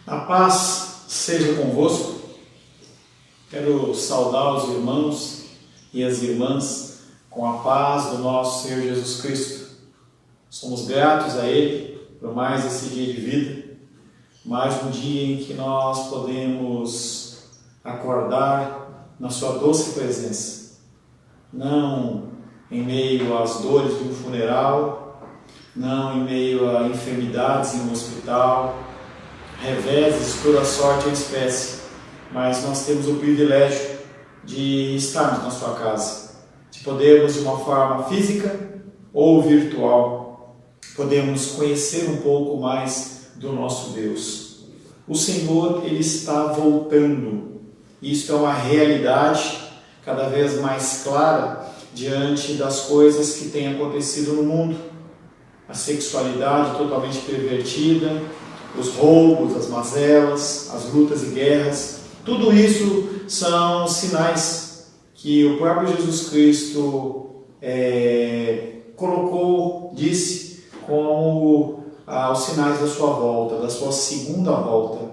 A paz seja convosco. Quero saudar os irmãos e as irmãs com a paz do nosso Senhor Jesus Cristo. Somos gratos a Ele por mais esse dia de vida, mais um dia em que nós podemos acordar na Sua doce presença. Não em meio às dores de um funeral, não em meio a enfermidades em um hospital, reveses, toda sorte e espécie, mas nós temos o privilégio de estarmos na sua casa, de podermos de uma forma física ou virtual, podemos conhecer um pouco mais do nosso Deus. O Senhor, Ele está voltando. Isto é uma realidade cada vez mais clara diante das coisas que têm acontecido no mundo. A sexualidade totalmente pervertida, os roubos, as mazelas, as lutas e guerras, tudo isso são sinais que o próprio Jesus Cristo colocou, disse, como os sinais da sua volta, da sua segunda volta.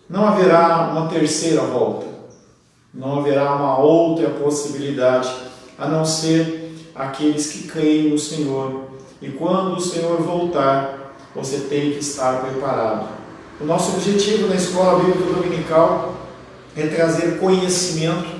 Não haverá uma terceira volta, não haverá uma outra possibilidade, a não ser aqueles que creem no Senhor. E quando o Senhor voltar, você tem que estar preparado. O nosso objetivo na Escola Bíblica Dominical é trazer conhecimento,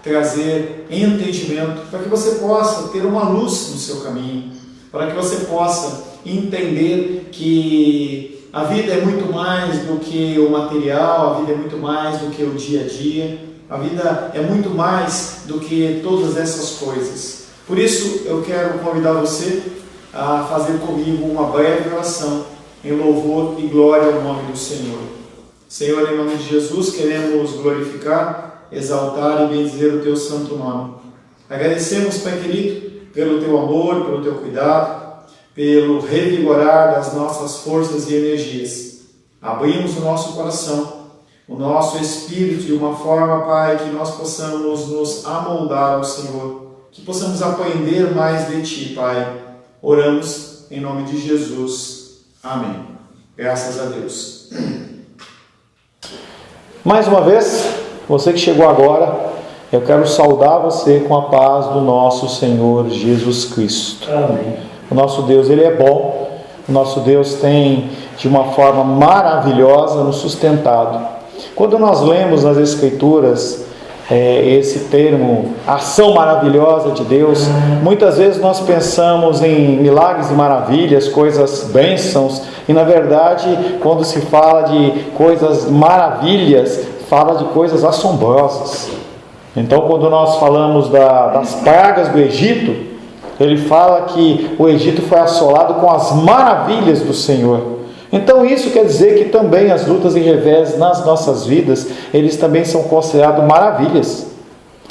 trazer entendimento, para que você possa ter uma luz no seu caminho, para que você possa entender que a vida é muito mais do que o material, a vida é muito mais do que o dia a dia, a vida é muito mais do que todas essas coisas. Por isso eu quero convidar você a fazer comigo uma breve oração em louvor e glória ao nome do Senhor. Senhor, em nome de Jesus, queremos glorificar, exaltar e bendizer o Teu santo nome. Agradecemos, Pai querido, pelo Teu amor, pelo Teu cuidado, pelo revigorar das nossas forças e energias. Abrimos o nosso coração, o nosso espírito de uma forma, Pai, que nós possamos nos amoldar ao Senhor, que possamos aprender mais de Ti, Pai. Oramos em nome de Jesus. Amém. Graças a Deus. Mais uma vez, você que chegou agora, eu quero saudar você com a paz do nosso Senhor Jesus Cristo. Amém. O nosso Deus, Ele é bom. O nosso Deus tem, de uma forma maravilhosa, nos sustentado. Quando nós lemos nas Escrituras esse termo, ação maravilhosa de Deus, muitas vezes nós pensamos em milagres e maravilhas, coisas bênçãos, e na verdade, quando se fala de coisas maravilhas, fala de coisas assombrosas. Então, quando nós falamos das pragas do Egito, ele fala que o Egito foi assolado com as maravilhas do Senhor. Então isso quer dizer que também as lutas e revés nas nossas vidas, eles também são considerados maravilhas.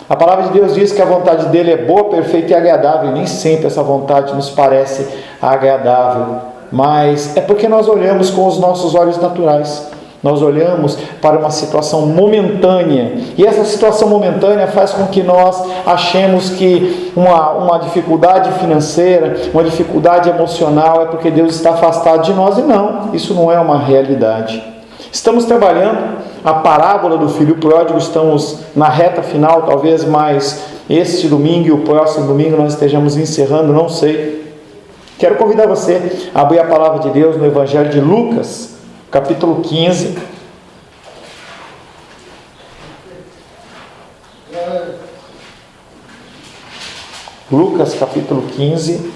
A palavra de Deus diz que a vontade dele é boa, perfeita e agradável, e nem sempre essa vontade nos parece agradável, mas é porque nós olhamos com os nossos olhos naturais. Nós olhamos para uma situação momentânea, e essa situação momentânea faz com que nós achemos que uma dificuldade financeira, uma dificuldade emocional é porque Deus está afastado de nós, e não, isso não é uma realidade. Estamos trabalhando a parábola do filho pródigo, estamos na reta final, talvez mais este domingo e o próximo domingo nós estejamos encerrando, não sei. Quero convidar você a abrir a palavra de Deus no Evangelho de Lucas, capítulo 15. Lucas, capítulo 15.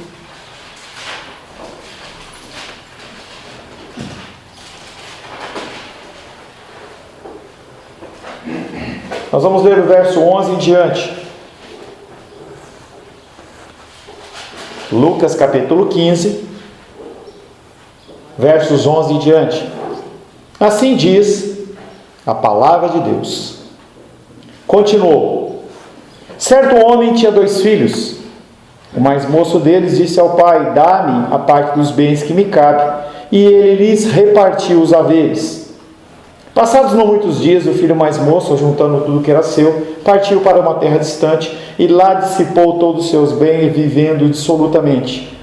Nós vamos ler o verso 11 em diante. Lucas, capítulo 15, versos 11 em diante. Assim diz a palavra de Deus. Continuou: certo homem tinha 2 filhos. O mais moço deles disse ao pai: dá-me a parte dos bens que me cabe. E ele lhes repartiu os haveres. Passados não muitos dias, o filho mais moço, juntando tudo que era seu, partiu para uma terra distante e lá dissipou todos os seus bens, vivendo dissolutamente.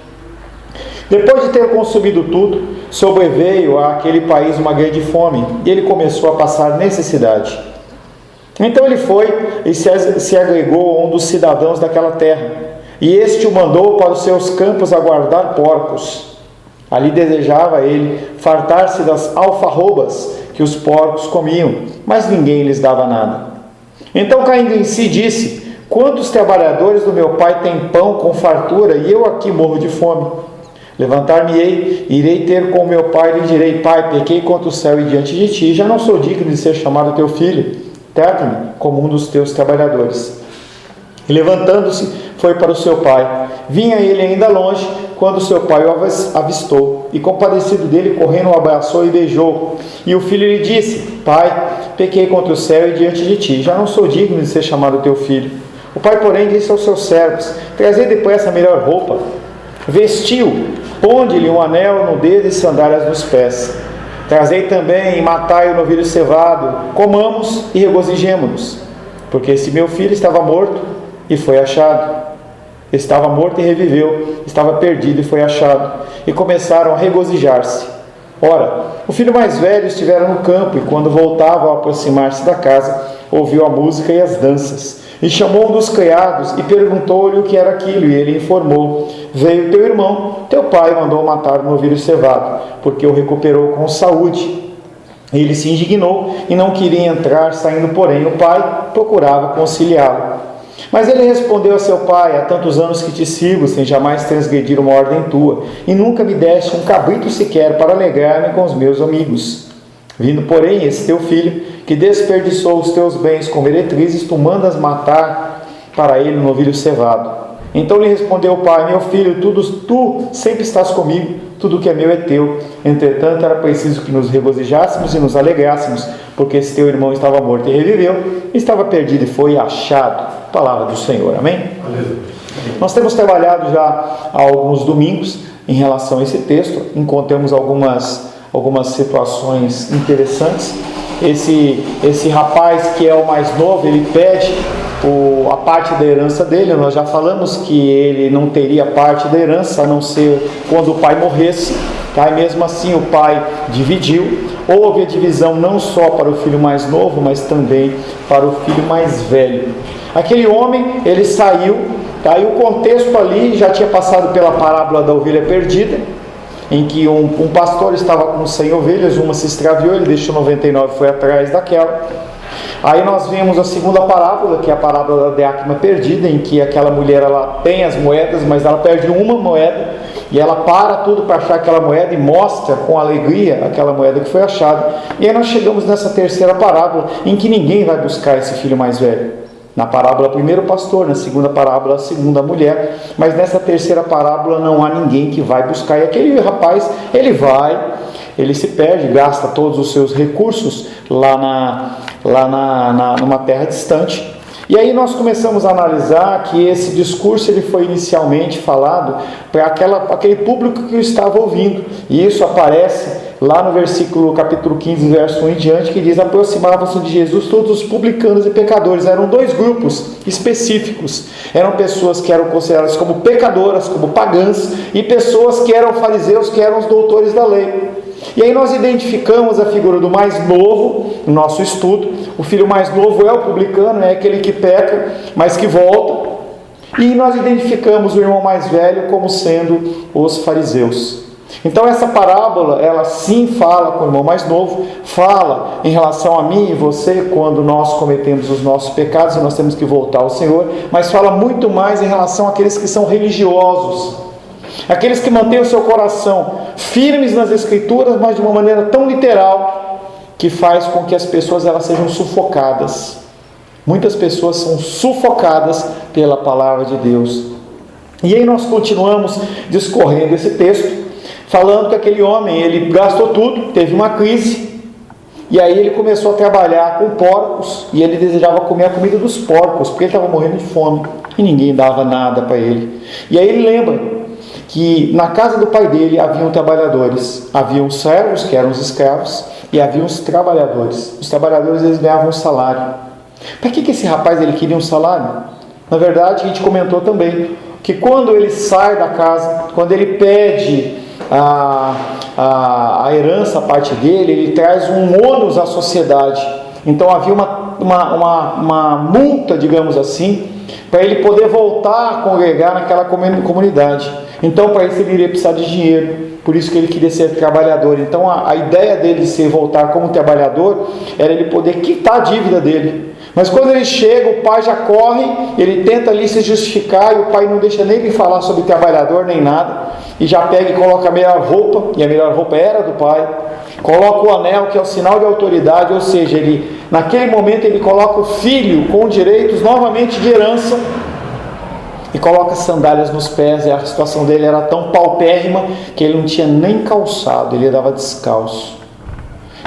Depois de ter consumido tudo, sobreveio àquele país uma grande fome, e ele começou a passar necessidade. Então ele foi e se agregou a um dos cidadãos daquela terra, e este o mandou para os seus campos a guardar porcos. Ali desejava ele fartar-se das alfarrobas que os porcos comiam, mas ninguém lhes dava nada. Então, caindo em si, disse: quantos trabalhadores do meu pai têm pão com fartura, e eu aqui morro de fome? Levantar-me-ei, irei ter com meu pai, e lhe direi: pai, pequei contra o céu e diante de ti, já não sou digno de ser chamado teu filho. Trata-me como um dos teus trabalhadores. E levantando-se, foi para o seu pai. Vinha ele ainda longe, quando seu pai o avistou, e compadecido dele, correndo, o abraçou e beijou. E o filho lhe disse: pai, pequei contra o céu e diante de ti, já não sou digno de ser chamado teu filho. O pai, porém, disse aos seus servos: trazei depressa a melhor roupa, vestiu, ponde-lhe um anel no dedo e sandálias nos pés. Trazei também e matai o novilho cevado, comamos e regozijemo-nos, porque esse meu filho estava morto e foi achado. Estava morto e reviveu, estava perdido e foi achado. E começaram a regozijar-se. Ora, o filho mais velho estivera no campo, e quando voltava ao aproximar-se da casa, ouviu a música e as danças. E chamou um dos criados e perguntou-lhe o que era aquilo, e ele informou: veio teu irmão, teu pai mandou matar o novilho cevado, porque o recuperou com saúde. Ele se indignou e não queria entrar, saindo, porém, o pai procurava conciliá-lo. Mas ele respondeu a seu pai: há tantos anos que te sigo, sem jamais transgredir uma ordem tua, e nunca me deste um cabrito sequer para alegrar-me com os meus amigos. Vindo, porém, esse teu filho, que desperdiçou os teus bens com meretrizes, tu mandas matar para ele um novilho cevado. Então lhe respondeu o pai: meu filho, tu sempre estás comigo, tudo que é meu é teu. Entretanto, era preciso que nos regozijássemos e nos alegrássemos, porque esse teu irmão estava morto e reviveu, estava perdido e foi achado. Palavra do Senhor, amém? Nós temos trabalhado já há alguns domingos em relação a esse texto, encontramos algumas situações interessantes. Esse rapaz que é o mais novo, ele pede a parte da herança dele. Nós já falamos que ele não teria parte da herança, a não ser quando o pai morresse, tá? E mesmo assim o pai dividiu. Houve a divisão não só para o filho mais novo, mas também para o filho mais velho. Aquele homem, ele saiu, tá? E o contexto ali já tinha passado pela parábola da ovelha perdida, em que um pastor estava com 100 ovelhas, uma se extraviou, ele deixou 99 e foi atrás daquela. Aí nós vimos a segunda parábola, que é a parábola da dracma perdida, em que aquela mulher, ela tem as moedas, mas ela perde uma moeda, e ela para tudo para achar aquela moeda e mostra com alegria aquela moeda que foi achada. E aí nós chegamos nessa terceira parábola, em que ninguém vai buscar esse filho mais velho. Na parábola, primeiro o pastor, na segunda parábola, a segunda mulher, mas nessa terceira parábola não há ninguém que vai buscar. E aquele rapaz, ele se perde, gasta todos os seus recursos numa terra distante. E aí nós começamos a analisar que esse discurso ele foi inicialmente falado para aquele público que o estava ouvindo. E isso aparece lá no capítulo 15, verso 1 em diante, que diz: aproximavam-se de Jesus todos os publicanos e pecadores. Eram dois grupos específicos. Eram pessoas que eram consideradas como pecadoras, como pagãs, e pessoas que eram fariseus, que eram os doutores da lei. E aí nós identificamos a figura do mais novo no nosso estudo. O filho mais novo é o publicano, é aquele que peca, mas que volta. E nós identificamos o irmão mais velho como sendo os fariseus. Então essa parábola, ela sim fala com o irmão mais novo, fala em relação a mim e você quando nós cometemos os nossos pecados e nós temos que voltar ao Senhor, mas fala muito mais em relação àqueles que são religiosos, aqueles que mantêm o seu coração firmes nas Escrituras, mas de uma maneira tão literal que faz com que as pessoas elas sejam sufocadas. Muitas pessoas são sufocadas pela palavra de Deus. E aí nós continuamos discorrendo esse texto, falando que aquele homem, ele gastou tudo, teve uma crise, e aí ele começou a trabalhar com porcos, e ele desejava comer a comida dos porcos, porque ele estava morrendo de fome, e ninguém dava nada para ele. E aí ele lembra que na casa do pai dele haviam trabalhadores, haviam servos, que eram os escravos, e haviam os trabalhadores. Os trabalhadores, eles ganhavam um salário. Para que esse rapaz ele queria um salário? Na verdade, a gente comentou também, que quando ele sai da casa, quando ele pede a herança a parte dele, ele traz um ônus à sociedade. Então havia uma multa, digamos assim, para ele poder voltar a congregar naquela comunidade. Então para isso ele iria precisar de dinheiro, por isso que ele queria ser trabalhador. Então a ideia dele de se voltar como trabalhador era ele poder quitar a dívida dele. Mas quando ele chega, o pai já corre, ele tenta ali se justificar, e o pai não deixa nem ele falar sobre trabalhador nem nada, e já pega e coloca a melhor roupa, e a melhor roupa era do pai, coloca o anel, que é o sinal de autoridade, ou seja, ele, naquele momento ele coloca o filho com direitos novamente de herança, e coloca sandálias nos pés, e a situação dele era tão paupérrima, que ele não tinha nem calçado, ele andava descalço.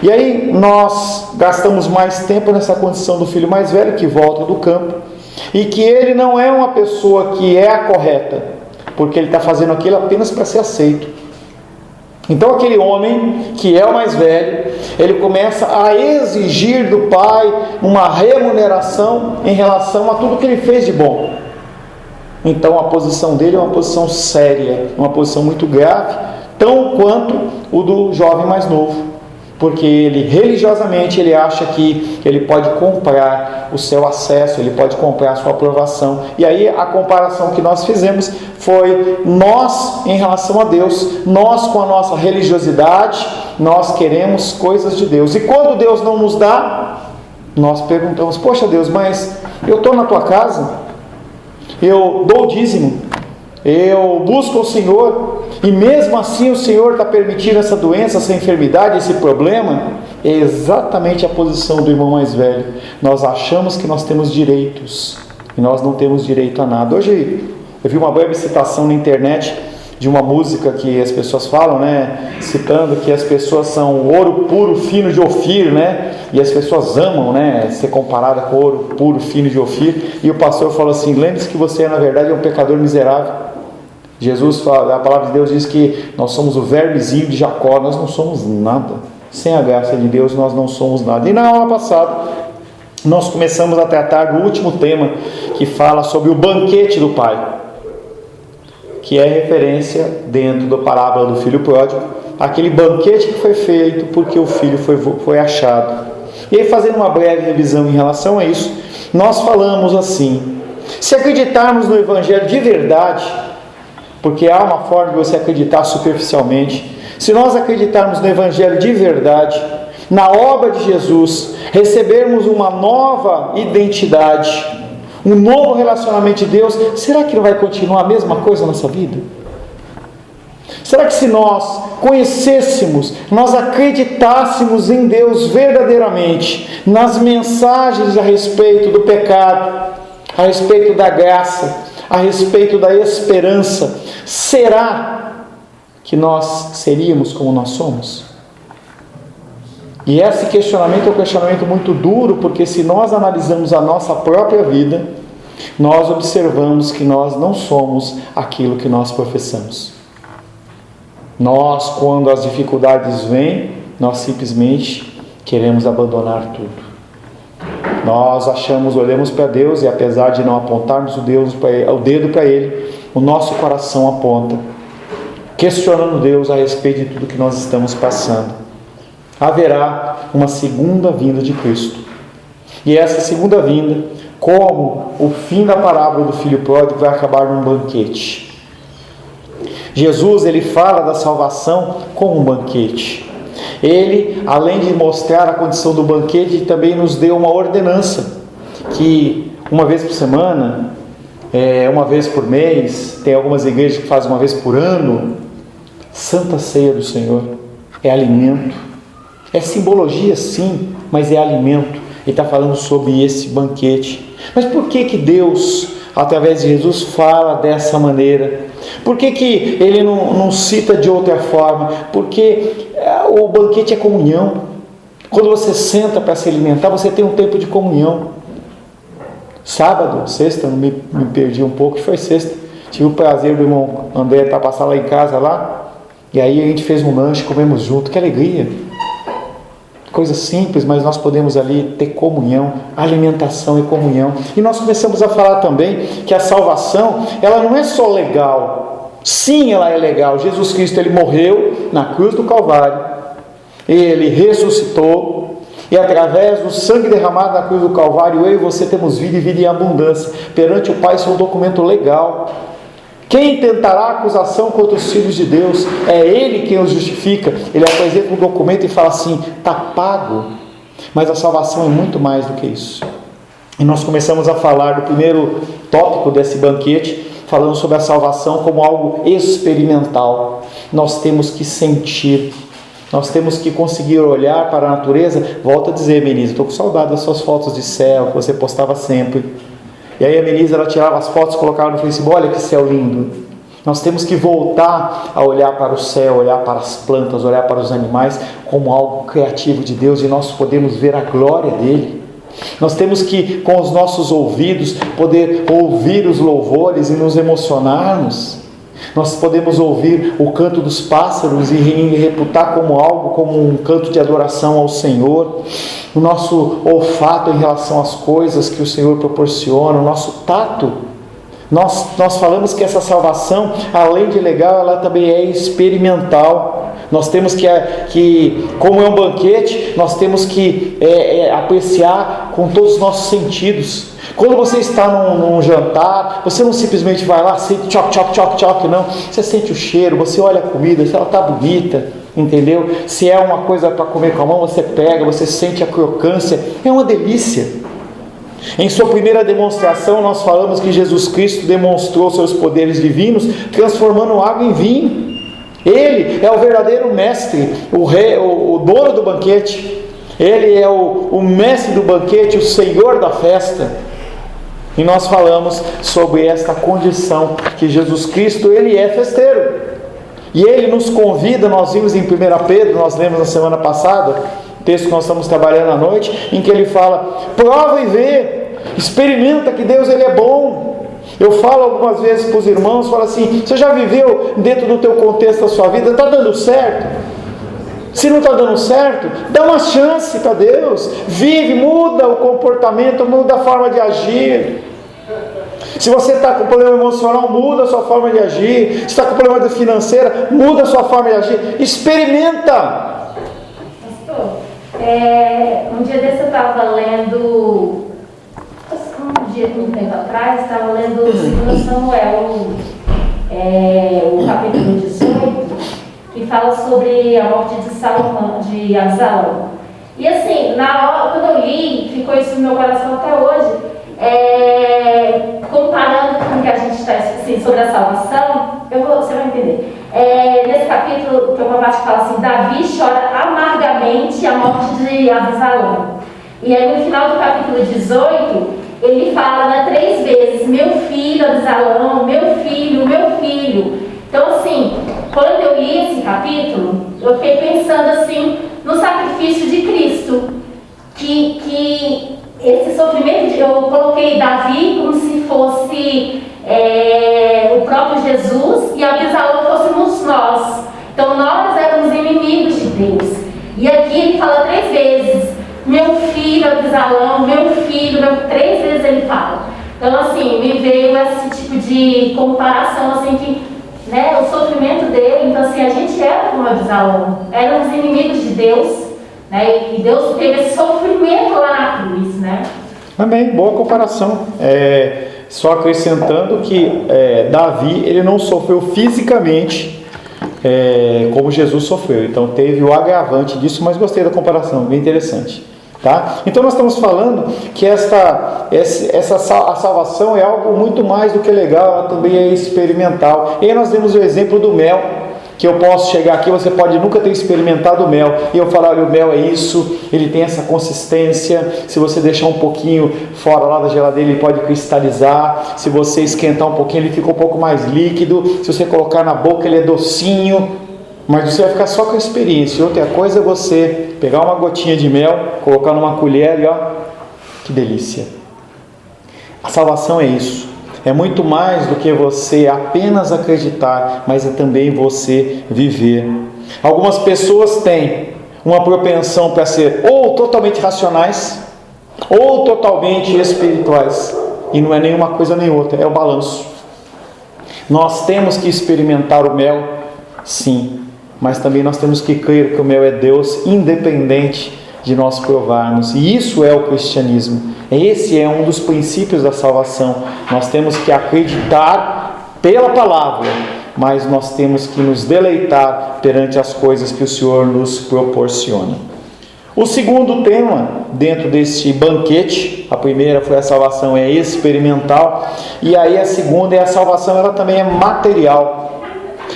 E aí nós gastamos mais tempo nessa condição do filho mais velho, que volta do campo, e que ele não é uma pessoa que é a correta, porque ele está fazendo aquilo apenas para ser aceito. Então aquele homem, que é o mais velho, ele começa a exigir do pai uma remuneração em relação a tudo que ele fez de bom. Então a posição dele é uma posição séria, uma posição muito grave, tão quanto o do jovem mais novo. Porque ele, religiosamente, ele acha que ele pode comprar o seu acesso, ele pode comprar a sua aprovação. E aí a comparação que nós fizemos foi nós em relação a Deus, nós com a nossa religiosidade, nós queremos coisas de Deus. E quando Deus não nos dá, nós perguntamos: poxa Deus, mas eu estou na tua casa, eu dou o dízimo, eu busco o Senhor, e mesmo assim o Senhor está permitindo essa doença, essa enfermidade, esse problema. É exatamente a posição do irmão mais velho. Nós achamos que nós temos direitos, e nós não temos direito a nada. Hoje eu vi uma breve citação na internet de uma música que as pessoas falam, né, citando que as pessoas são ouro puro, fino de Ofir, né, e as pessoas amam, né, ser comparada com ouro puro, fino de Ofir. E o pastor falou assim: lembre-se que você na verdade é um pecador miserável. Jesus fala, a palavra de Deus diz que nós somos o vermezinho de Jacó, nós não somos nada. Sem a graça de Deus nós não somos nada. E na aula passada nós começamos a tratar do último tema, que fala sobre o banquete do pai, que é referência dentro da parábola do filho pródigo, aquele banquete que foi feito porque o filho foi achado. E aí, fazendo uma breve revisão em relação a isso, nós falamos assim: se acreditarmos no Evangelho de verdade, porque há uma forma de você acreditar superficialmente, se nós acreditarmos no Evangelho de verdade, na obra de Jesus, recebermos uma nova identidade, um novo relacionamento de Deus, será que não vai continuar a mesma coisa na nossa vida? Será que se nós conhecêssemos, nós acreditássemos em Deus verdadeiramente, nas mensagens a respeito do pecado, a respeito da graça, a respeito da esperança, será que nós seríamos como nós somos? E esse questionamento é um questionamento muito duro, porque se nós analisamos a nossa própria vida, nós observamos que nós não somos aquilo que nós professamos. Nós, quando as dificuldades vêm, nós simplesmente queremos abandonar tudo. Nós olhamos para Deus, e apesar de não apontarmos o dedo para Ele, o nosso coração aponta, questionando Deus a respeito de tudo que nós estamos passando. Haverá uma segunda vinda de Cristo. E essa segunda vinda, como o fim da parábola do filho pródigo, vai acabar num banquete. Jesus, ele fala da salvação como um banquete. Ele, além de mostrar a condição do banquete, também nos deu uma ordenança, que uma vez por semana, uma vez por mês, tem algumas igrejas que fazem uma vez por ano, Santa Ceia do Senhor. É alimento, é simbologia sim, mas é alimento. Ele está falando sobre esse banquete. Mas por que Deus, através de Jesus, fala dessa maneira? Por que ele não cita de outra forma? Porque o banquete é comunhão. Quando você senta para se alimentar, você tem um tempo de comunhão. Sábado, sexta, me perdi um pouco, foi sexta. Tive o prazer do irmão André estar passando lá em casa, lá. E aí a gente fez um lanche, comemos junto, que alegria. Coisa simples, mas nós podemos ali ter comunhão, alimentação e comunhão. E nós começamos a falar também que a salvação, ela não é só legal. Sim, ela é legal. Jesus Cristo, Ele morreu na cruz do Calvário. Ele ressuscitou. E através do sangue derramado na cruz do Calvário, eu e você temos vida e vida em abundância. Perante o Pai, isso é um documento legal. Quem tentará acusação contra os filhos de Deus? É Ele quem os justifica. Ele apresenta um documento e fala assim: está pago. Mas a salvação é muito mais do que isso. E nós começamos a falar do primeiro tópico desse banquete, falando sobre a salvação como algo experimental. Nós temos que sentir. Nós temos que conseguir olhar para a natureza. Volto a dizer, Menise, estou com saudade das suas fotos de céu, que você postava sempre. E aí a Menise, ela tirava as fotos e colocava no Facebook. Olha que céu lindo. Nós temos que voltar a olhar para o céu, olhar para as plantas, olhar para os animais como algo criativo de Deus, e nós podemos ver a glória dele. Nós temos que, com os nossos ouvidos, poder ouvir os louvores e nos emocionarmos. Nós podemos ouvir o canto dos pássaros e reputar como algo, como um canto de adoração ao Senhor. O nosso olfato em relação às coisas que o Senhor proporciona, o nosso tato. Nós falamos que essa salvação, além de legal, ela também é experimental. Nós temos que como é um banquete, nós temos que apreciar com todos os nossos sentidos. Quando você está num jantar, você não simplesmente vai lá, sente choque, não. Você sente o cheiro, você olha a comida, se ela está bonita, entendeu? Se é uma coisa para comer com a mão, você pega, você sente a crocância, é uma delícia. Em sua primeira demonstração, nós falamos que Jesus Cristo demonstrou seus poderes divinos, transformando água em vinho. Ele é o verdadeiro mestre, o rei, o dono do banquete. Ele é o mestre do banquete, o Senhor da festa. E nós falamos sobre esta condição, que Jesus Cristo, Ele é festeiro. E Ele nos convida, nós vimos em 1 Pedro, nós lemos na semana passada, o texto que nós estamos trabalhando à noite, em que Ele fala: prova e vê, experimenta que Deus Ele é bom. Eu falo algumas vezes para os irmãos, falo assim: você já viveu dentro do teu contexto da sua vida? Está dando certo? Se não está dando certo, dá uma chance para Deus. Vive, muda o comportamento, muda a forma de agir. Se você está com problema emocional, muda a sua forma de agir. Se está com problema financeiro, muda a sua forma de agir. Experimenta. Pastor, um dia desse eu estava lendo, um tempo atrás, estava lendo o 2 Samuel, o capítulo 18, que fala sobre a morte de Absalão. E assim, na hora, quando eu li, ficou isso no meu coração até hoje, comparando com o que a gente está assim, sobre a salvação, você vai entender. Nesse capítulo, tem uma parte que fala assim: Davi chora amargamente a morte de Absalão. E aí no final do capítulo 18, ele fala 3 vezes: meu filho Absalão, meu filho, meu filho. Então assim, quando eu li esse capítulo, eu fiquei pensando assim no sacrifício de Cristo, que esse sofrimento, eu coloquei Davi como se fosse o próprio Jesus e Absalão fôssemos nós. Então nós éramos inimigos de Deus. E aqui ele fala 3 vezes: meu filho Absalão, meu filho, 3 vezes ele fala. Então assim, me veio esse tipo de comparação assim que, o sofrimento dele. Então assim, a gente era como Absalão, éramos inimigos de Deus, e Deus teve esse sofrimento lá na cruz, Amém, boa comparação. Só acrescentando que Davi, ele não sofreu fisicamente como Jesus sofreu. Então teve o agravante disso, mas gostei da comparação, bem interessante. Tá? Então nós estamos falando que a salvação é algo muito mais do que legal, ela também é experimental. E aí nós temos o exemplo do mel, que eu posso chegar aqui, você pode nunca ter experimentado o mel, e eu falar: olha, o mel é isso, ele tem essa consistência, se você deixar um pouquinho fora lá da geladeira, ele pode cristalizar, se você esquentar um pouquinho, ele fica um pouco mais líquido, se você colocar na boca, ele é docinho. Mas você vai ficar só com a experiência. Outra coisa é você pegar uma gotinha de mel, colocar numa colher e que delícia. A salvação é isso. É muito mais do que você apenas acreditar, mas é também você viver. Algumas pessoas têm uma propensão para ser ou totalmente racionais ou totalmente espirituais. E não é nenhuma coisa nem outra, é o balanço. Nós temos que experimentar o mel, sim, mas também nós temos que crer que o mel é Deus, independente de nós provarmos. E isso é o cristianismo. Esse é um dos princípios da salvação. Nós temos que acreditar pela palavra, mas nós temos que nos deleitar perante as coisas que o Senhor nos proporciona. O segundo tema dentro deste banquete, a primeira foi a salvação é experimental, e aí a segunda é a salvação, ela também é material.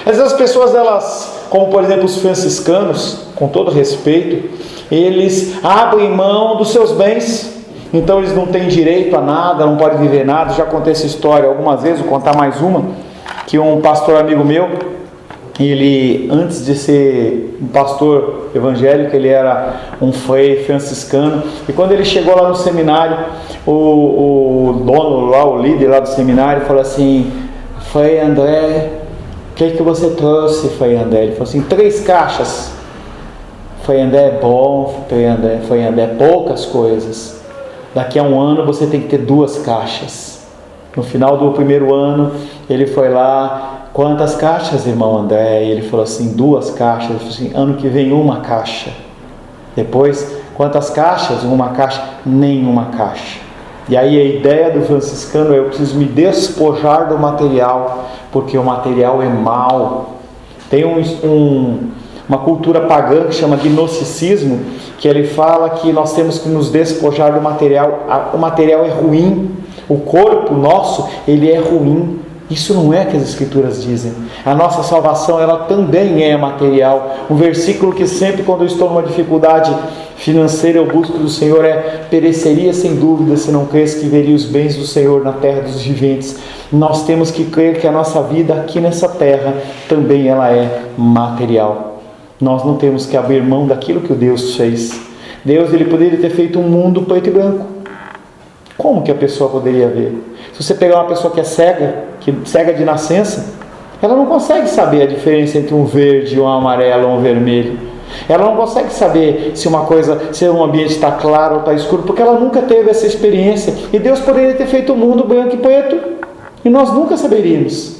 Às vezes as pessoas, elas, como por exemplo os franciscanos, com todo respeito, eles abrem mão dos seus bens, então eles não têm direito a nada, não podem viver nada. Já contei essa história algumas vezes, vou contar mais uma, que um pastor amigo meu, ele, antes de ser um pastor evangélico, ele era um frei franciscano, e quando ele chegou lá no seminário, o dono lá, o líder lá do seminário, falou assim: Frei André, o que você trouxe, Frei André? Ele falou assim: 3 caixas. Frei André é bom, Frei André é poucas coisas. Daqui a um ano você tem que ter 2 caixas. No final do primeiro ano, ele foi lá: quantas caixas, irmão André? E ele falou assim: 2 caixas. Ele falou assim: ano que vem 1 caixa. Depois, quantas caixas? 1 caixa. Nenhuma caixa. E aí a ideia do franciscano é: eu preciso me despojar do material, porque o material é mau. Tem uma cultura pagã que chama gnosticismo, que ele fala que nós temos que nos despojar do material. O material é ruim, o corpo nosso, ele é ruim. Isso não é o que as Escrituras dizem. A nossa salvação, ela também é material. Um versículo que sempre, quando eu estou numa dificuldade financeira, eu busco do Senhor é: pereceria sem dúvida se não cresse que veria os bens do Senhor na terra dos viventes. Nós temos que crer que a nossa vida aqui nessa terra também ela é material. Nós não temos que abrir mão daquilo que o Deus fez. Deus, ele poderia ter feito um mundo preto e branco. Como que a pessoa poderia ver? Se você pegar uma pessoa que é cega de nascença, ela não consegue saber a diferença entre um verde, um amarelo ou um vermelho. Ela não consegue saber se um ambiente está claro ou está escuro, porque ela nunca teve essa experiência. E Deus poderia ter feito um mundo branco e preto, e nós nunca saberíamos.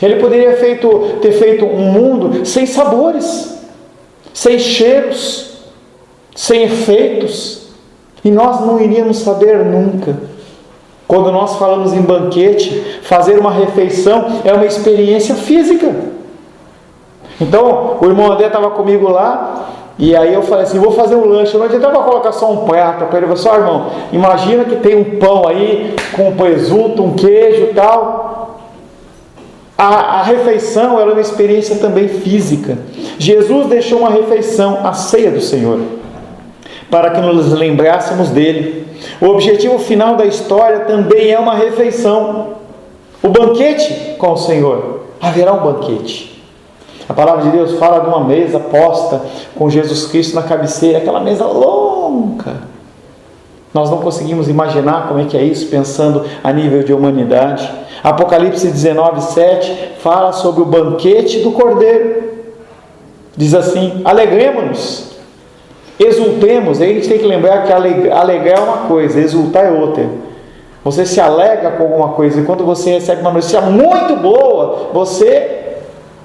Ele poderia ter feito um mundo sem sabores, sem cheiros, sem efeitos, e nós não iríamos saber nunca. Quando nós falamos em banquete, fazer uma refeição é uma experiência física. Então, o irmão André estava comigo lá, e aí eu falei assim: vou fazer um lanche. Não adiantava colocar só um prato para ele. Eu falei: só, irmão, imagina que tem um pão aí, com um presunto, um queijo e tal. A refeição ela é uma experiência também física. Jesus deixou uma refeição, a ceia do Senhor, para que nos lembrássemos dele. O objetivo final da história também é uma refeição. O banquete com o Senhor. Haverá um banquete. A palavra de Deus fala de uma mesa posta com Jesus Cristo na cabeceira, aquela mesa longa. Nós não conseguimos imaginar como é que é isso, pensando a nível de humanidade. Apocalipse 19:7 fala sobre o banquete do Cordeiro. Diz assim: alegremos-nos, exultemos. Aí a gente tem que lembrar que alegrar é uma coisa, exultar é outra. Você se alegra com alguma coisa, e quando você recebe uma notícia muito boa, você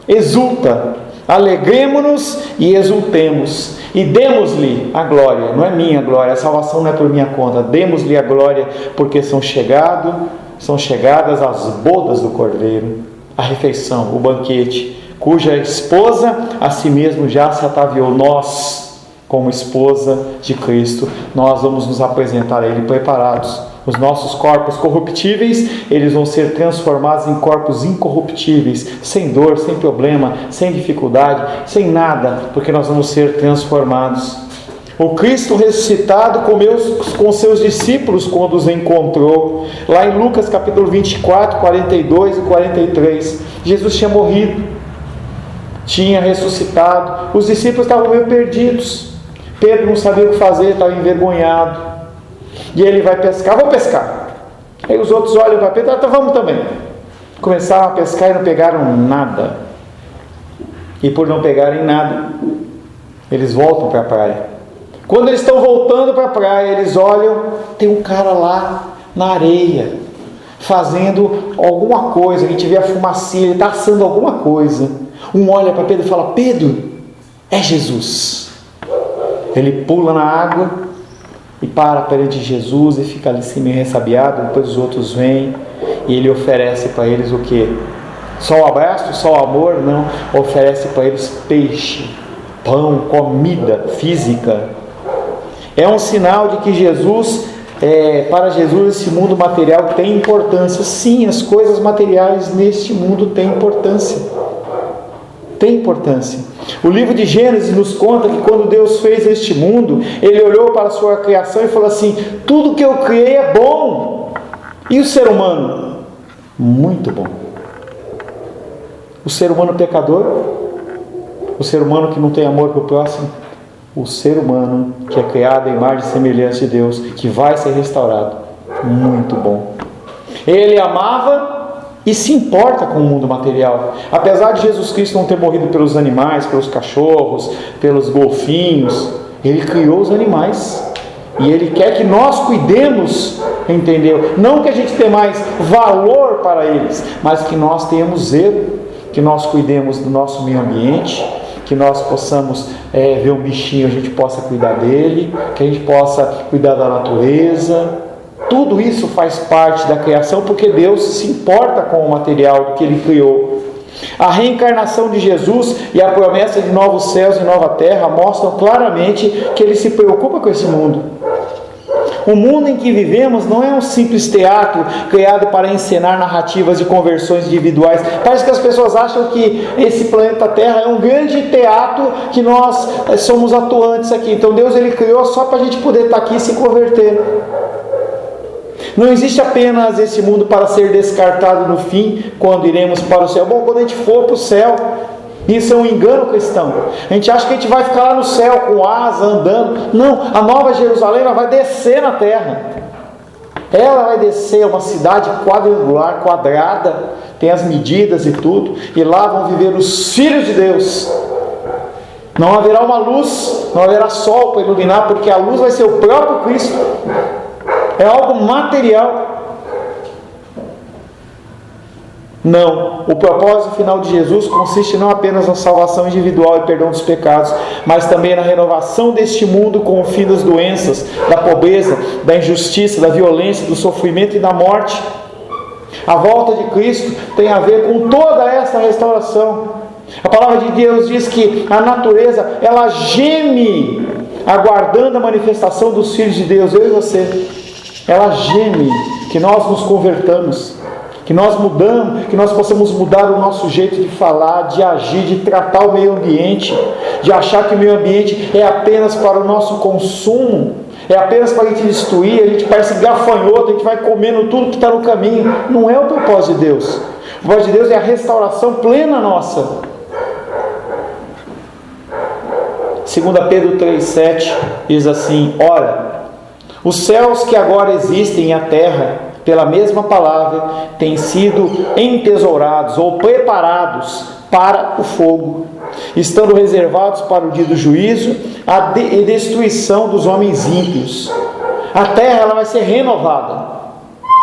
exulta. Alegremos-nos e exultemos, e demos-lhe a glória. Não é minha glória, a salvação não é por minha conta. Demos-lhe a glória, porque são chegadas as bodas do Cordeiro, a refeição, o banquete, cuja esposa a si mesmo já se ataviou. Nós, como esposa de Cristo, nós vamos nos apresentar a Ele preparados. Os nossos corpos corruptíveis, eles vão ser transformados em corpos incorruptíveis, sem dor, sem problema, sem dificuldade, sem nada, porque nós vamos ser transformados. O Cristo ressuscitado comeu com seus discípulos quando os encontrou. Lá em Lucas capítulo 24, 42 e 43, Jesus tinha morrido, tinha ressuscitado. Os discípulos estavam meio perdidos. Pedro não sabia o que fazer, estava envergonhado. E ele vai pescar: vou pescar. Aí os outros olham para Pedro: então vamos também. Começaram a pescar e não pegaram nada. E por não pegarem nada, Eles voltam para a praia. Quando eles estão voltando para a praia, eles olham, tem um cara lá na areia, fazendo alguma coisa. A gente vê a fumacinha, ele está assando alguma coisa. Um olha para Pedro e fala: Pedro, é Jesus. Ele pula na água e para perante Jesus e fica ali assim meio ressabiado. Depois os outros vêm e ele oferece para eles o quê? Só o abraço, só o amor? Não. Oferece para eles peixe, pão, comida física. É um sinal de que para Jesus esse mundo material tem importância. Sim, as coisas materiais neste mundo têm importância. Tem importância. O livro de Gênesis nos conta que quando Deus fez este mundo, Ele olhou para a sua criação e falou assim: tudo que eu criei é bom. E o ser humano? Muito bom. O ser humano pecador? O ser humano que não tem amor para o próximo? O ser humano que é criado à imagem e semelhança de Deus, que vai ser restaurado. Muito bom. Ele amava e se importa com o mundo material. Apesar de Jesus Cristo não ter morrido pelos animais, pelos cachorros, pelos golfinhos, Ele criou os animais. E Ele quer que nós cuidemos, entendeu? Não que a gente tenha mais valor para eles, mas que nós tenhamos zelo, que nós cuidemos do nosso meio ambiente, que nós possamos ver um bichinho, a gente possa cuidar dele, que a gente possa cuidar da natureza. Tudo isso faz parte da criação, porque Deus se importa com o material que Ele criou. A reencarnação de Jesus e a promessa de novos céus e nova terra mostram claramente que Ele se preocupa com esse mundo. O mundo em que vivemos não é um simples teatro criado para encenar narrativas de conversões individuais. Parece que as pessoas acham que esse planeta Terra é um grande teatro que nós somos atuantes aqui. Então Deus Ele criou só para a gente poder estar aqui e se converter. Não existe apenas esse mundo para ser descartado no fim, quando iremos para o céu. Bom, quando a gente for para o céu, isso é um engano cristão. A gente acha que a gente vai ficar lá no céu com asa, andando. Não, a Nova Jerusalém ela vai descer na terra. Ela vai descer, uma cidade quadrangular, quadrada, tem as medidas e tudo, e lá vão viver os filhos de Deus. Não haverá uma luz, não haverá sol para iluminar, porque a luz vai ser o próprio Cristo. É algo material. Não, o propósito final de Jesus consiste não apenas na salvação individual e perdão dos pecados, mas também na renovação deste mundo com o fim das doenças, da pobreza, da injustiça, da violência, do sofrimento e da morte. A volta de Cristo tem a ver com toda essa restauração. A palavra de Deus diz que a natureza, ela geme, aguardando a manifestação dos filhos de Deus, eu e você. Ela geme que nós nos convertamos, que nós mudamos, que nós possamos mudar o nosso jeito de falar, de agir, de tratar o meio ambiente, de achar que o meio ambiente é apenas para o nosso consumo, é apenas para a gente destruir, a gente parece gafanhoto, a gente vai comendo tudo que está no caminho. Não é o propósito de Deus. O propósito de Deus é a restauração plena nossa. 2 Pedro 3,7 diz assim: ora, os céus que agora existem e a terra, pela mesma palavra, têm sido entesourados ou preparados para o fogo, estando reservados para o dia do juízo e destruição dos homens ímpios. A terra ela vai ser renovada.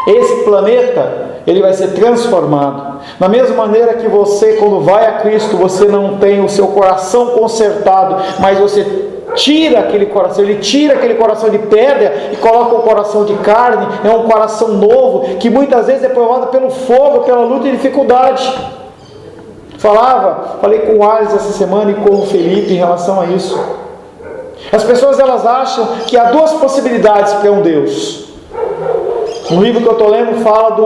Esse planeta ele vai ser transformado. Da mesma maneira que você, quando vai a Cristo, você não tem o seu coração consertado, mas você tira aquele coração, Ele tira aquele coração de pedra e coloca um coração de carne. É um coração novo, que muitas vezes é provado pelo fogo, pela luta e dificuldade. Falei com o Alex essa semana e com o Felipe em relação a isso. As pessoas elas acham que há duas possibilidades para um Deus. No livro que eu estou lendo fala de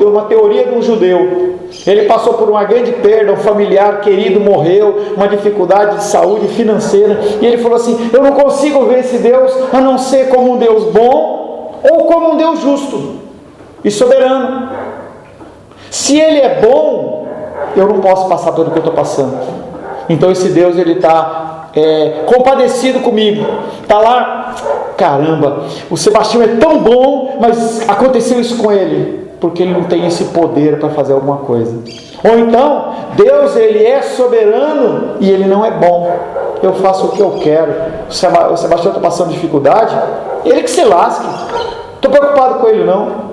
uma teoria de um judeu. Ele passou por uma grande perda, um familiar querido morreu, uma dificuldade de saúde financeira, e ele falou assim: eu não consigo ver esse Deus a não ser como um Deus bom ou como um Deus justo e soberano. Se Ele é bom, eu não posso passar tudo o que eu estou passando. Então esse Deus ele está compadecido comigo, está lá. Caramba, o Sebastião é tão bom, mas aconteceu isso com ele, porque ele não tem esse poder para fazer alguma coisa. Ou então, Deus ele é soberano e ele não é bom. eu faço o que eu quero. O Sebastião está passando dificuldade, ele que se lasque. Estou preocupado com ele não.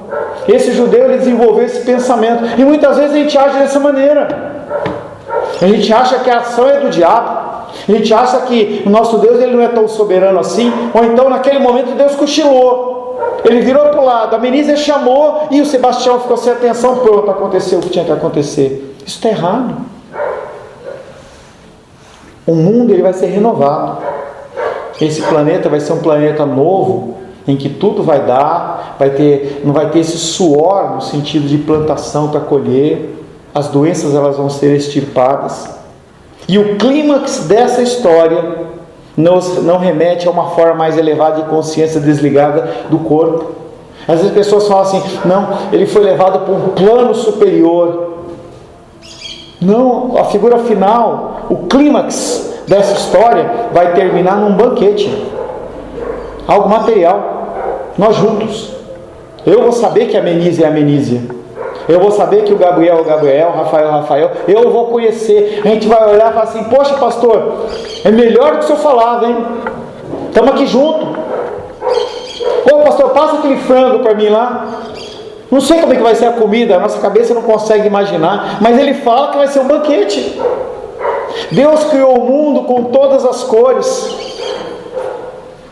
Esse judeu, ele desenvolveu esse pensamento. E muitas vezes a gente age dessa maneira. A gente acha que a ação é do diabo. A gente acha que o nosso Deus, ele não é tão soberano assim. Ou então naquele momento Deus cochilou. Ele virou para o lado, a Menísia chamou e o Sebastião ficou sem atenção. Pronto, aconteceu o que tinha que acontecer. Isso está errado. O mundo, ele vai ser renovado. Esse planeta vai ser um planeta novo, em que tudo vai dar, não vai ter esse suor no sentido de plantação para colher. As doenças, elas vão ser extirpadas. E o clímax dessa história não remete a uma forma mais elevada de consciência desligada do corpo. Às vezes as pessoas falam assim, não, ele foi levado para um plano superior. Não, a figura final, o clímax dessa história vai terminar num banquete. Algo material. Nós juntos. Eu vou saber que a Menísia é a Menísia. Eu vou saber que o Gabriel é o Gabriel, o Rafael é o Rafael. Eu vou conhecer. A gente vai olhar e falar assim, poxa pastor, é melhor do que o senhor falava, hein? Estamos aqui junto. Ô pastor, passa aquele frango para mim lá. Não sei como é que vai ser a comida, a nossa cabeça não consegue imaginar, mas ele fala que vai ser um banquete. Deus criou o mundo com todas as cores.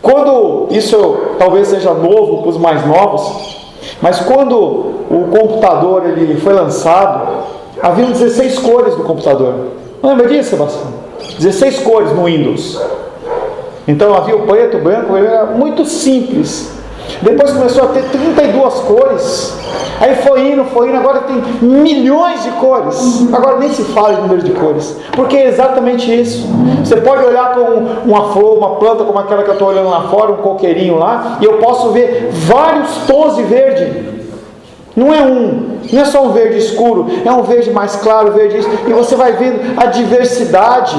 Quando, isso talvez seja novo para os mais novos, mas quando o computador ele foi lançado, havia 16 cores no computador. Não lembra disso, Sebastião? 16 cores no Windows. Então havia o preto, o branco, era muito simples. Depois começou a ter 32 cores. Aí foi indo, agora tem milhões de cores. Agora nem se fala de número de cores, porque é exatamente isso. Você pode olhar para uma flor, uma planta como aquela que eu estou olhando lá fora, um coqueirinho lá, e eu posso ver vários tons de verde. Não é só um verde escuro, é um verde mais claro, verde isso. E você vai vendo a diversidade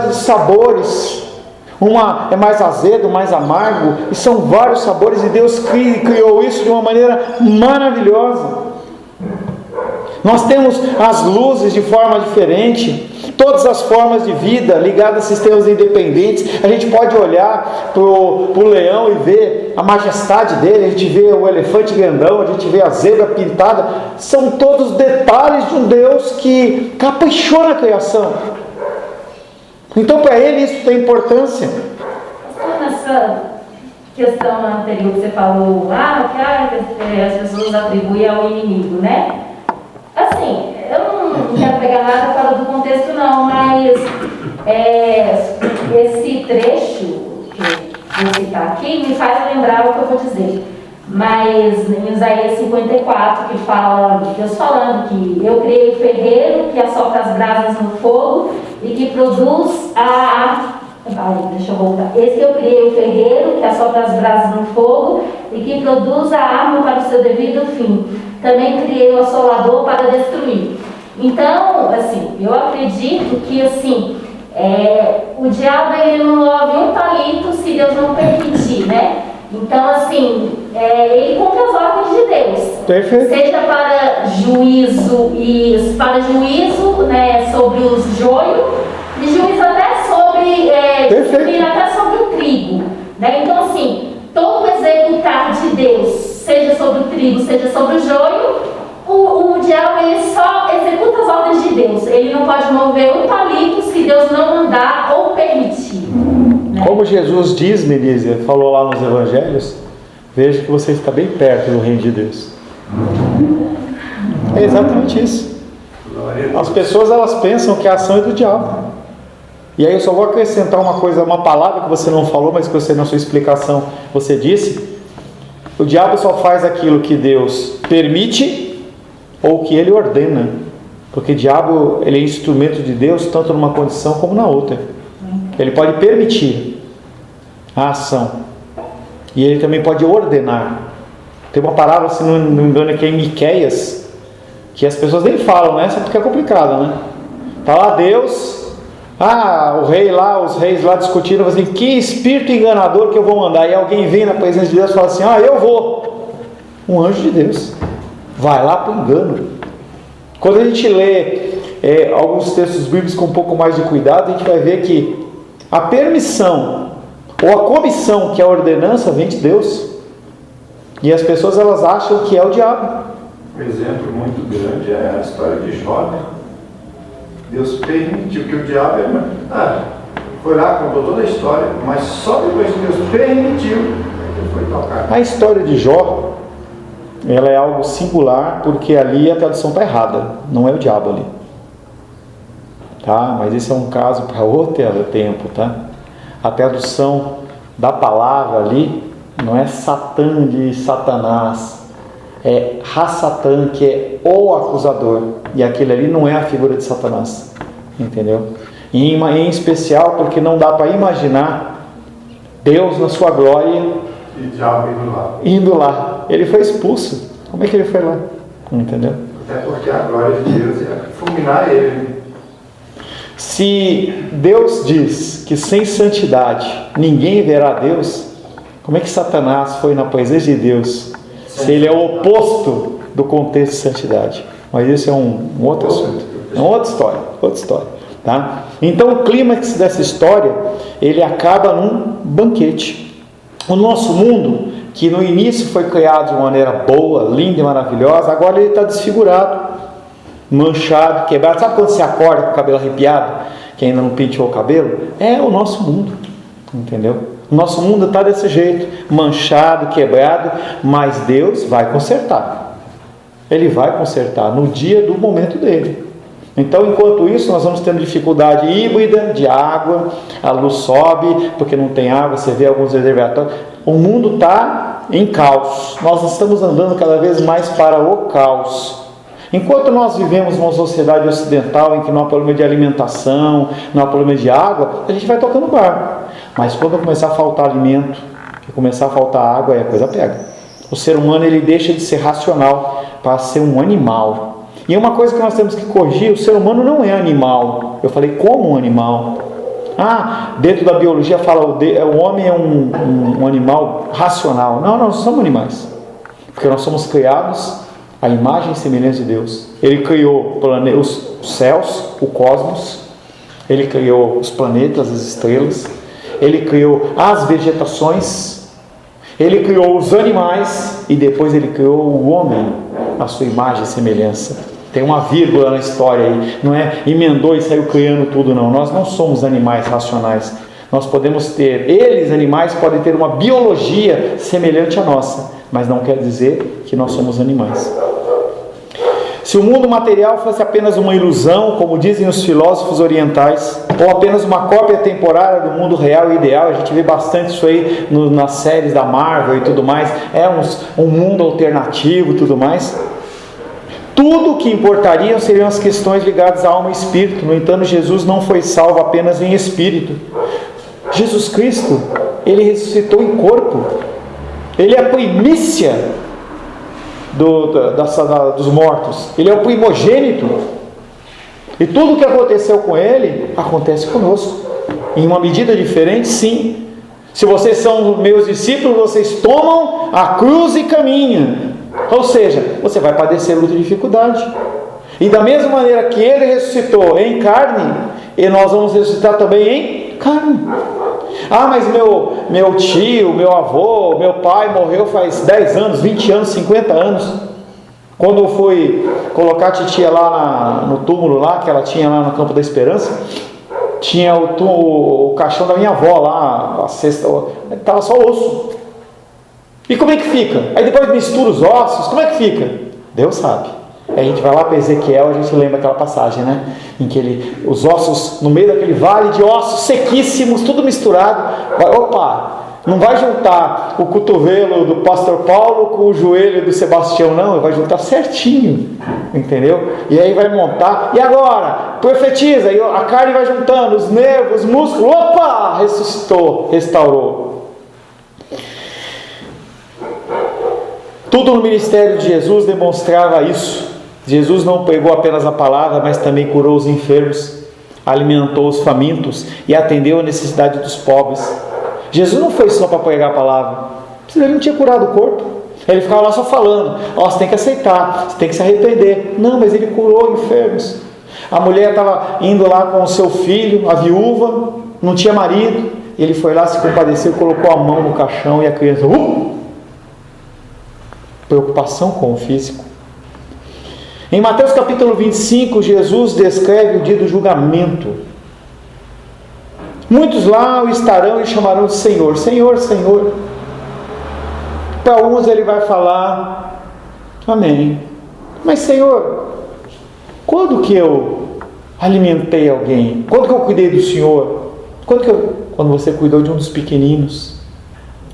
de sabores. Uma é mais azedo, mais amargo, e são vários sabores, e Deus criou isso de uma maneira maravilhosa. Nós temos as luzes de forma diferente, todas as formas de vida ligadas a sistemas independentes. A gente pode olhar para o leão e ver a majestade dele, a gente vê o elefante grandão, a gente vê a zebra pintada. São todos detalhes de um Deus que caprichou na criação. Então para ele isso tem importância. Nessa questão anterior que você falou, que as pessoas atribuem ao inimigo, né? Assim, eu não quero pegar nada fora do contexto não, mas esse trecho que eu vou citar aqui me faz lembrar o que eu vou dizer. Mas em Isaías 54, que fala, Deus falando que eu criei o ferreiro que assopra as brasas no fogo e que produz deixa eu voltar. Esse que eu criei o ferreiro que assopra as brasas no fogo e que produz a arma para o seu devido fim. Também criei o assolador para destruir. Então, assim, eu acredito que, assim, o diabo ele não move um palito se Deus não permitir, né? Então, assim, ele cumpre as ordens de Deus. Perfeito. Seja para juízo, né, sobre os joio, e juízo até sobre o trigo. Né? Então, assim, todo executar de Deus, seja sobre o trigo, seja sobre o joio, o diabo ele só executa as ordens de Deus. Ele não pode mover um palito se Deus não mandar ou permitir. Como Jesus diz, Menísia, falou lá nos evangelhos, veja que você está bem perto do reino de Deus. É exatamente isso. As pessoas elas pensam que a ação é do diabo. E aí eu só vou acrescentar uma coisa, uma palavra que você não falou, mas que você na sua explicação você disse. O diabo só faz aquilo que Deus permite ou que ele ordena. Porque o diabo ele é instrumento de Deus tanto numa condição como na outra. Ele pode permitir a ação e ele também pode ordenar. Tem uma palavra, se não me engano, aqui em Miqueias, que as pessoas nem falam, né? Só porque é complicado, né? Tá lá Deus, o rei lá, os reis lá discutindo, assim, que espírito enganador que eu vou mandar. E alguém vem na presença de Deus e fala assim, eu vou. Um anjo de Deus vai lá para o engano. Quando a gente lê alguns textos bíblicos com um pouco mais de cuidado, a gente vai ver que a permissão ou a comissão, que é a ordenança, vem de Deus. E as pessoas elas acham que é o diabo. Um exemplo muito grande é a história de Jó, né? Deus permitiu que o diabo foi lá, contou toda a história, mas só depois que Deus permitiu ele foi tocar. A história de Jó, ela é algo singular, porque ali a tradução está errada, não é o diabo ali. Tá? Mas esse é um caso para outro tempo, tá? A tradução da palavra ali não é Satã de Satanás, é Ra-Satã, que é o acusador, e aquele ali não é a figura de Satanás, entendeu? Em especial porque não dá para imaginar Deus na sua glória e o diabo indo lá. Ele foi expulso. Como é que ele foi lá? Entendeu? Até porque a glória de Deus ia fulminar ele. Se Deus diz que sem santidade ninguém verá Deus, como é que Satanás foi na presença de Deus, se ele é o oposto do contexto de santidade? Mas isso é um outro assunto, é uma outra história, tá? Então o clímax dessa história, ele acaba num banquete. O nosso mundo, que no início foi criado de uma maneira boa, linda e maravilhosa, agora ele está desfigurado, manchado, quebrado. Sabe quando você acorda com o cabelo arrepiado, que ainda não penteou o cabelo? É o nosso mundo, entendeu? O nosso mundo está desse jeito, manchado, quebrado, mas Deus vai consertar. Ele vai consertar no dia do momento dele. Então, enquanto isso, nós vamos tendo dificuldade híbrida de água, a luz sobe, porque não tem água, você vê alguns reservatórios. O mundo está em caos. Nós estamos andando cada vez mais para o caos. Enquanto nós vivemos numa sociedade ocidental em que não há problema de alimentação, não há problema de água, a gente vai tocando barco. Mas quando começar a faltar alimento, começar a faltar água, aí a coisa pega. O ser humano ele deixa de ser racional para ser um animal. E uma coisa que nós temos que corrigir: o ser humano não é animal. Eu falei como um animal. Dentro da biologia fala o homem é um animal racional. Não, nós somos animais. Porque nós somos criados à imagem e semelhança de Deus. Ele criou os céus, o cosmos. Ele criou os planetas, as estrelas. Ele criou as vegetações. Ele criou os animais. E depois ele criou o homem, a sua imagem e semelhança. Tem uma vírgula na história aí. Não é emendou e saiu criando tudo, não. Nós não somos animais racionais. Nós podemos ter, animais, podem ter uma biologia semelhante à nossa, mas não quer dizer que nós somos animais. Se o mundo material fosse apenas uma ilusão, como dizem os filósofos orientais, ou apenas uma cópia temporária do mundo real e ideal, a gente vê bastante isso aí nas séries da Marvel e tudo mais, um mundo alternativo e tudo mais. Tudo o que importaria seriam as questões ligadas à alma e espírito. No entanto, Jesus não foi salvo apenas em espírito. Jesus Cristo, Ele ressuscitou em corpo. Ele é a primícia dos mortos. Ele é o primogênito. E tudo o que aconteceu com Ele, acontece conosco. Em uma medida diferente, sim. Se vocês são meus discípulos, vocês tomam a cruz e caminham. Ou seja, você vai padecer luta e dificuldade. E da mesma maneira que Ele ressuscitou em carne, e nós vamos ressuscitar também em carne. Mas meu tio, meu avô, meu pai morreu faz 10 anos, 20 anos, 50 anos. Quando eu fui colocar a titia lá no túmulo lá, que ela tinha lá no Campo da Esperança, tinha o caixão da minha avó lá, a cesta, estava só osso. E como é que fica? Aí depois mistura os ossos, como é que fica? Deus sabe. Aí a gente vai lá para Ezequiel, a gente lembra aquela passagem, né? Em que os ossos, no meio daquele vale de ossos sequíssimos, tudo misturado. Não vai juntar o cotovelo do pastor Paulo com o joelho do Sebastião, não. Vai juntar certinho, entendeu? E aí vai montar. E agora? Profetiza. E a carne vai juntando, os nervos, os músculos. Ressuscitou, restaurou. Tudo no ministério de Jesus demonstrava isso. Jesus não pregou apenas a palavra, mas também curou os enfermos, alimentou os famintos e atendeu a necessidade dos pobres. Jesus não foi só para pregar a palavra. Ele não tinha curado o corpo. Ele ficava lá só falando. Você tem que aceitar, você tem que se arrepender. Não, mas ele curou enfermos. A mulher estava indo lá com o seu filho, a viúva, não tinha marido. Ele foi lá, se compadeceu, colocou a mão no caixão e a criança... Preocupação com o físico. Em Mateus capítulo 25, Jesus descreve o dia do julgamento. Muitos lá o estarão e chamarão de Senhor, Senhor, Senhor. Para alguns ele vai falar, amém. Mas Senhor, quando que eu alimentei alguém? Quando que eu cuidei do Senhor? Quando você cuidou de um dos pequeninos?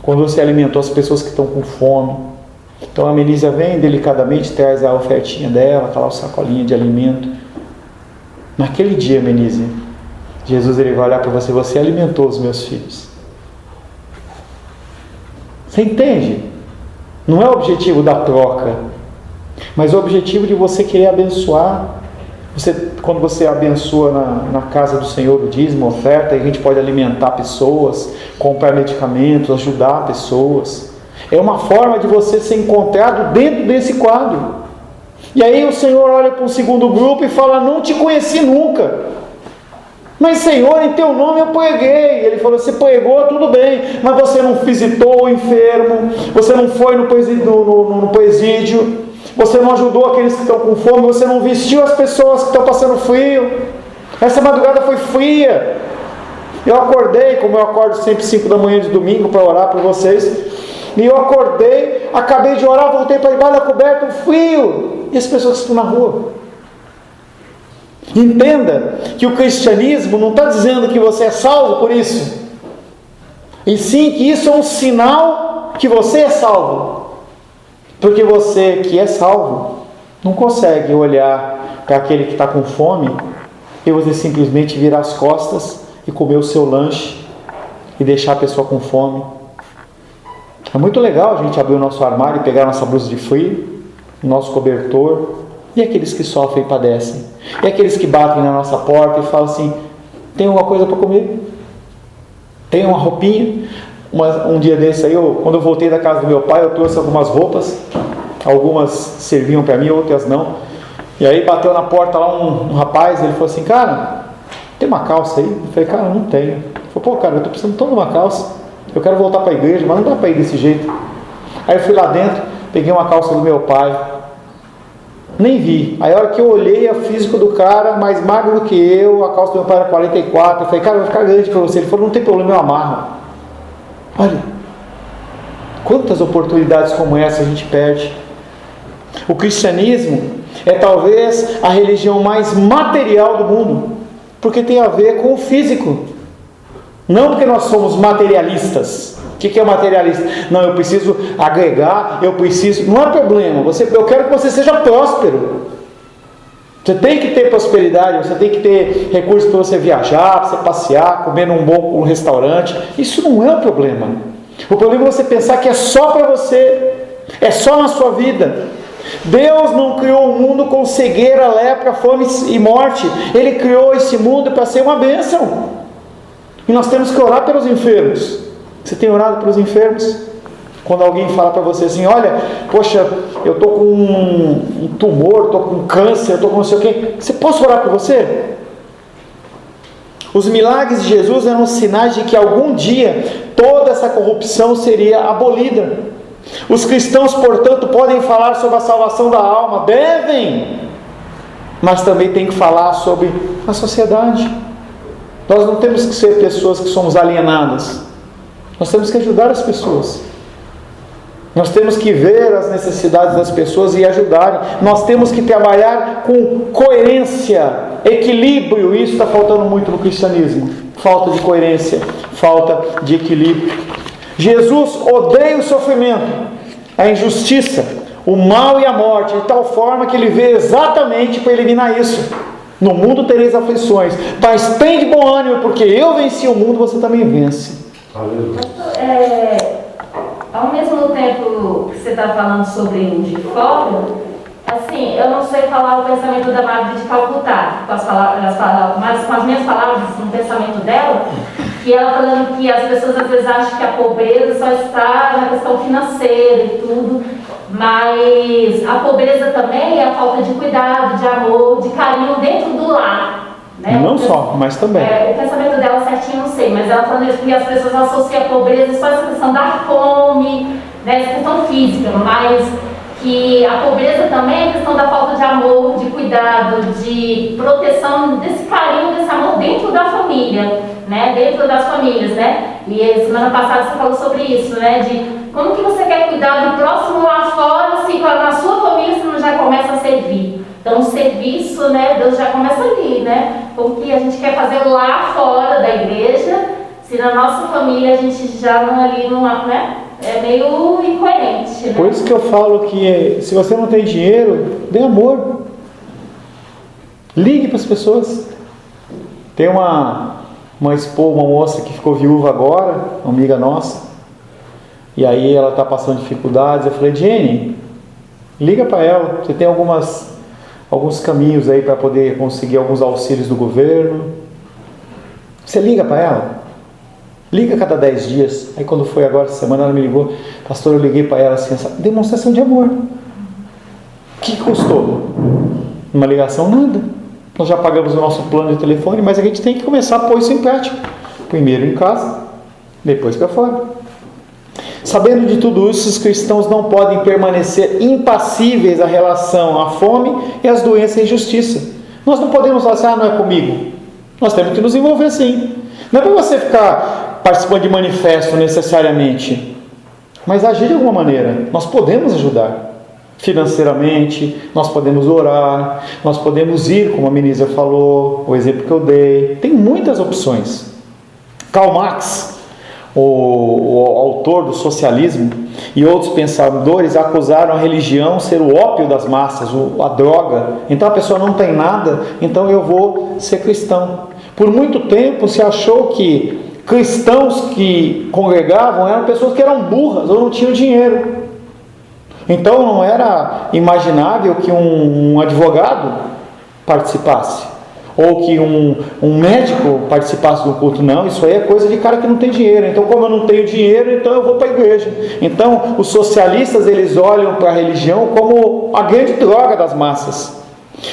Quando você alimentou as pessoas que estão com fome? Então a Menísia vem delicadamente, traz a ofertinha dela, aquela sacolinha de alimento. Naquele dia, Menísia, Jesus ele vai olhar para você, você alimentou os meus filhos. Você entende? Não é o objetivo da troca, mas o objetivo de você querer abençoar. Quando você abençoa na casa do Senhor o dízimo, a oferta, a gente pode alimentar pessoas, comprar medicamentos, ajudar pessoas. É uma forma de você ser encontrado dentro desse quadro. E aí o Senhor olha para um segundo grupo e fala, não te conheci nunca. Mas Senhor, em teu nome eu preguei. Ele falou, você pregou, tudo bem, mas você não visitou o enfermo, você não foi no presídio, você não ajudou aqueles que estão com fome, você não vestiu as pessoas que estão passando frio. Essa madrugada foi fria. Eu acordei, como eu acordo sempre 5 da manhã de domingo para orar por vocês. E eu acordei, acabei de orar, voltei para debaixo da coberta, frio. E as pessoas que estão na rua. Entenda que o cristianismo não está dizendo que você é salvo por isso. E sim que isso é um sinal que você é salvo. Porque você que é salvo não consegue olhar para aquele que está com fome e você simplesmente virar as costas e comer o seu lanche e deixar a pessoa com fome. É muito legal a gente abrir o nosso armário e pegar a nossa blusa de frio, o nosso cobertor, e aqueles que sofrem e padecem, e aqueles que batem na nossa porta e falam assim, tem alguma coisa para comer? Tem uma roupinha? Um dia desse aí, quando eu voltei da casa do meu pai, eu trouxe algumas roupas, algumas serviam para mim, outras não, e aí bateu na porta lá um rapaz, ele falou assim, cara, tem uma calça aí? Eu falei, cara, não tenho. Ele falou, pô cara, eu estou precisando tanto de uma calça, eu quero voltar para a igreja, mas não dá para ir desse jeito. Aí eu fui lá dentro, peguei uma calça do meu pai, nem vi. Aí a hora que eu olhei o físico do cara, mais magro do que eu, a calça do meu pai era 44, eu falei, cara, vai ficar grande para você. Ele falou, não tem problema, eu amarro. Olha, quantas oportunidades como essa a gente perde. O cristianismo é talvez a religião mais material do mundo, porque tem a ver com o físico. Não porque nós somos materialistas. O que é materialista? Não, eu preciso agregar, eu preciso... Não é problema, eu quero que você seja próspero. Você tem que ter prosperidade, você tem que ter recursos para você viajar, para você passear, comer num bom restaurante. Isso não é o problema. O problema é você pensar que é só para você, é só na sua vida. Deus não criou o mundo com cegueira, lepra, fome e morte. Ele criou esse mundo para ser uma bênção. E nós temos que orar pelos enfermos. Você tem orado pelos enfermos? Quando alguém fala para você assim, olha, poxa, eu estou com um tumor, estou com câncer, estou com não sei o quê. Você pode orar por você? Os milagres de Jesus eram sinais de que algum dia toda essa corrupção seria abolida. Os cristãos, portanto, podem falar sobre a salvação da alma, devem, mas também tem que falar sobre a sociedade. Nós não temos que ser pessoas que somos alienadas. Nós temos que ajudar as pessoas. Nós temos que ver as necessidades das pessoas e ajudarem. Nós temos que trabalhar com coerência, equilíbrio. Isso está faltando muito no cristianismo. Falta de coerência, falta de equilíbrio. Jesus odeia o sofrimento, a injustiça, o mal e a morte, de tal forma que ele veio exatamente para eliminar isso. No mundo tereis aflições, mas tem de bom ânimo, porque eu venci o mundo, você também vence. Ao mesmo tempo que você está falando sobre o de fora, assim, eu não sei falar o pensamento da Madre de Calcutá, mas com as minhas palavras, no pensamento dela, que ela falando que as pessoas às vezes acham que a pobreza só está na questão financeira e tudo, Mas a pobreza também é a falta de cuidado, de amor, de carinho dentro do lar. Né? Não só, mas também. O pensamento dela certinho não sei, mas ela falando isso porque as pessoas associam a pobreza só essa questão da fome, né, essa questão física, mas que a pobreza também é a questão da falta de amor, de cuidado, de proteção, desse carinho, desse amor dentro da família, né, dentro das famílias, né, e semana passada você falou sobre isso, né, de como que você quer cuidar do próximo lá fora, se na sua família você não já começa a servir. Então o serviço, né, Deus já começa ali, né, como que a gente quer fazer lá fora da igreja, se na nossa família a gente já não ali, não, né, é meio incoerente, né? Por isso que eu falo que se você não tem dinheiro, dê amor. Ligue para as pessoas. Tem uma moça que ficou viúva agora, uma amiga nossa, e aí ela está passando dificuldades. Eu falei, Jenny, liga para ela. Você tem alguns caminhos aí para poder conseguir alguns auxílios do governo. Você liga para ela. Liga a cada 10 dias. Aí quando foi agora, essa semana, ela me ligou. Pastor, eu liguei para ela assim, essa demonstração de amor. O que custou? Uma ligação? Nada. Nós já pagamos o nosso plano de telefone, mas a gente tem que começar a pôr isso em prática. Primeiro em casa, depois para fora. Sabendo de tudo isso, os cristãos não podem permanecer impassíveis à relação à fome e às doenças e injustiça. Nós não podemos falar assim, não é comigo. Nós temos que nos envolver sim. Não é para você ficar participando de manifesto necessariamente, mas agir de alguma maneira. Nós podemos ajudar financeiramente, nós podemos orar, nós podemos ir, como a Menisa falou, o exemplo que eu dei. Tem muitas opções. Karl Marx, o autor do socialismo, e outros pensadores acusaram a religião ser o ópio das massas, a droga. Então a pessoa não tem nada, então eu vou ser cristão. Por muito tempo se achou que cristãos que congregavam eram pessoas que eram burras ou não tinham dinheiro. Então não era imaginável que um advogado participasse, ou que um médico participasse do culto. Não, isso aí é coisa de cara que não tem dinheiro. Então, como eu não tenho dinheiro, então eu vou para a igreja. Então os socialistas, eles olham para a religião como a grande droga das massas.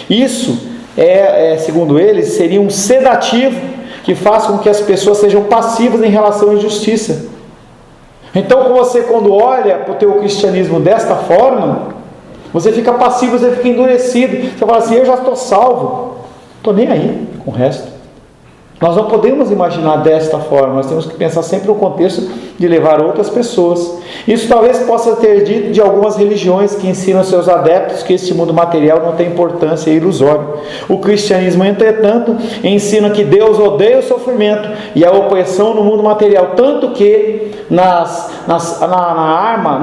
Isso segundo eles, seria um sedativo que faz com que as pessoas sejam passivas em relação à injustiça. Então, você quando olha para o teu cristianismo desta forma, você fica passivo, você fica endurecido. Você fala assim, eu já estou salvo, estou nem aí com o resto. Nós não podemos imaginar desta forma, nós temos que pensar sempre no contexto de levar outras pessoas. Isso talvez possa ter dito de algumas religiões que ensinam seus adeptos que este mundo material não tem importância, é ilusório. O cristianismo, entretanto, ensina que Deus odeia o sofrimento e a opressão no mundo material, tanto que na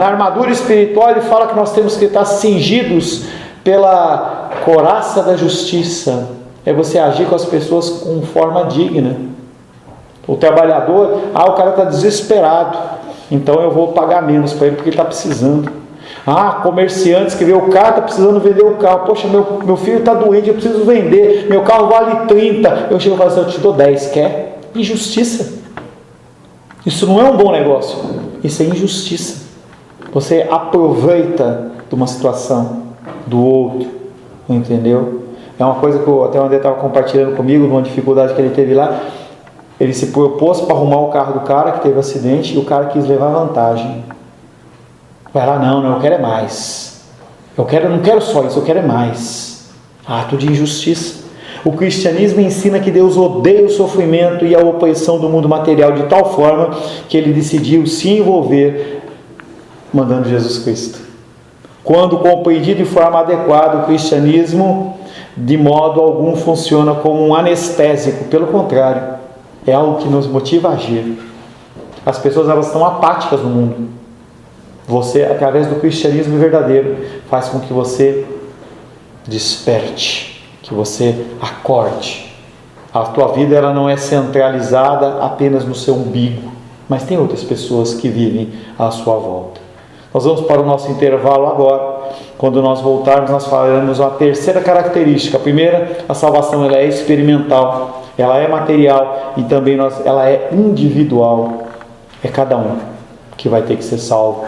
armadura espiritual ele fala que nós temos que estar cingidos pela couraça da justiça. É você agir com as pessoas com forma digna. O trabalhador, o cara está desesperado, então eu vou pagar menos para ele porque ele está precisando. Comerciantes que vê o cara está precisando vender o carro. Poxa, meu filho está doente, eu preciso vender. Meu carro vale 30. Eu chego e falo assim, eu te dou 10, quer? Injustiça. Isso não é um bom negócio. Isso é injustiça. Você aproveita de uma situação do outro, entendeu? É uma coisa que até o André estava compartilhando comigo, uma dificuldade que ele teve lá. Ele se propôs para arrumar o carro do cara que teve acidente e o cara quis levar vantagem. Vai lá, não, eu quero é mais. Eu não quero só isso, eu quero é mais. Ato de injustiça. O cristianismo ensina que Deus odeia o sofrimento e a opressão do mundo material de tal forma que ele decidiu se envolver mandando Jesus Cristo. Quando compreendido de forma adequada, o cristianismo de modo algum funciona como um anestésico. Pelo contrário, é algo que nos motiva a agir. As pessoas, elas estão apáticas no mundo. Você, através do cristianismo verdadeiro, faz com que você desperte, que você acorde. A tua vida, ela não é centralizada apenas no seu umbigo, mas tem outras pessoas que vivem à sua volta. Nós vamos para o nosso intervalo agora. Quando nós voltarmos, nós falaremos uma terceira característica. A primeira, a salvação, ela é experimental, ela é material e também ela é individual. É cada um que vai ter que ser salvo.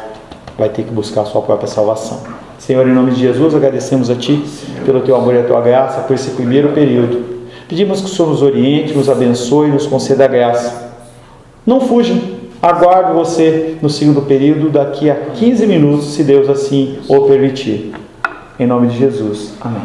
vai ter que buscar a sua própria salvação. Senhor, em nome de Jesus, agradecemos a Ti pelo Teu amor e a Tua graça, por esse primeiro período. Pedimos que o Senhor nos oriente, nos abençoe, nos conceda a graça. Não fuja, aguardo você no segundo período, daqui a 15 minutos, se Deus assim o permitir. Em nome de Jesus. Amém.